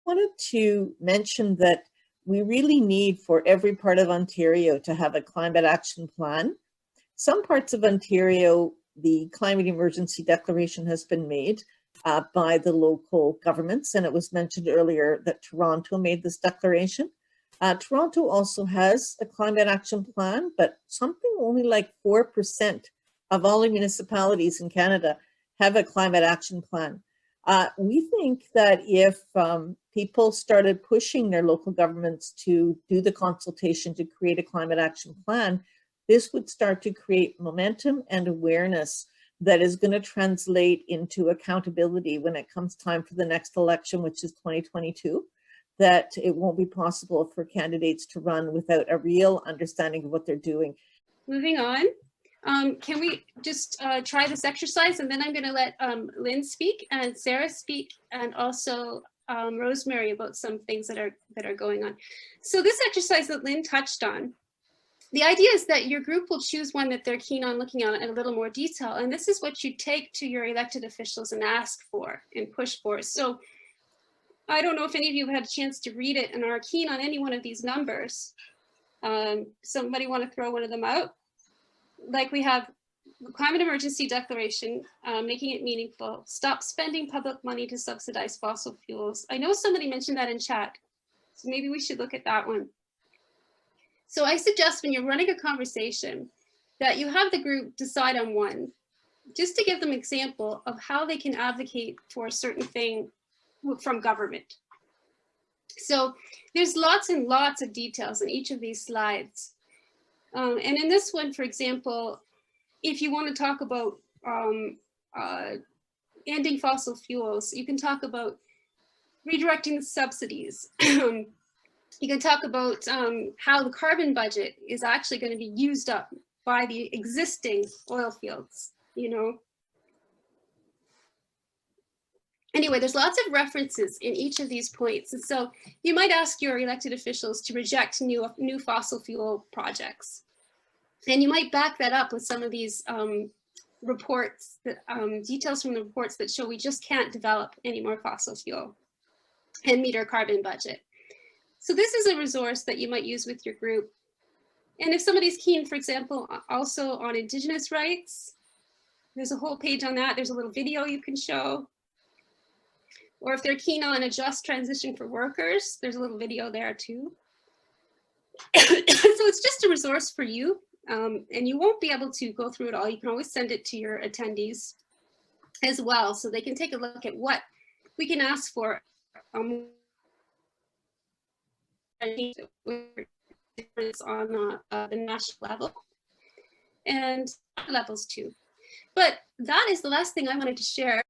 Wanted to mention that we really need for every part of Ontario to have a climate action plan. Some parts of Ontario, the climate emergency declaration has been made by the local governments, and it was mentioned earlier that Toronto made this declaration. Toronto also has a climate action plan, but something only like 4% of all the municipalities in Canada have a climate action plan. We think that if people started pushing their local governments to do the consultation to create a climate action plan, this would start to create momentum and awareness that is going to translate into accountability when it comes time for the next election, which is 2022, that it won't be possible for candidates to run without a real understanding of what they're doing. Moving on. Can we just try this exercise, and then I'm going to let Lynn speak and Sarah speak, and also Rosemary about some things that are going on. So this exercise that Lynn touched on, the idea is that your group will choose one that they're keen on looking at in a little more detail, and this is what you take to your elected officials and ask for and push for. So I don't know if any of you have had a chance to read it and are keen on any one of these numbers. Somebody want to throw one of them out? Like we have the climate emergency declaration, making it meaningful, stop spending public money to subsidize fossil fuels. I know somebody mentioned that in chat, so maybe we should look at that one. So I suggest when you're running a conversation that you have the group decide on one, just to give them an example of how they can advocate for a certain thing from government. So there's lots and lots of details in each of these slides. And in this one, for example, if you want to talk about ending fossil fuels, you can talk about redirecting the subsidies. You can talk about how the carbon budget is actually going to be used up by the existing oil fields, you know. Anyway, there's lots of references in each of these points. And so you might ask your elected officials to reject new fossil fuel projects. And you might back that up with some of these reports, details from the reports that show we just can't develop any more fossil fuel and meet our carbon budget. So this is a resource that you might use with your group. And if somebody's keen, for example, also on Indigenous rights, there's a whole page on that. There's a little video you can show. Or if they're keen on a just transition for workers, there's a little video there too. So it's just a resource for you, and you won't be able to go through it all. You can always send it to your attendees as well, so they can take a look at what we can ask for on the national level and levels too. But that is the last thing I wanted to share.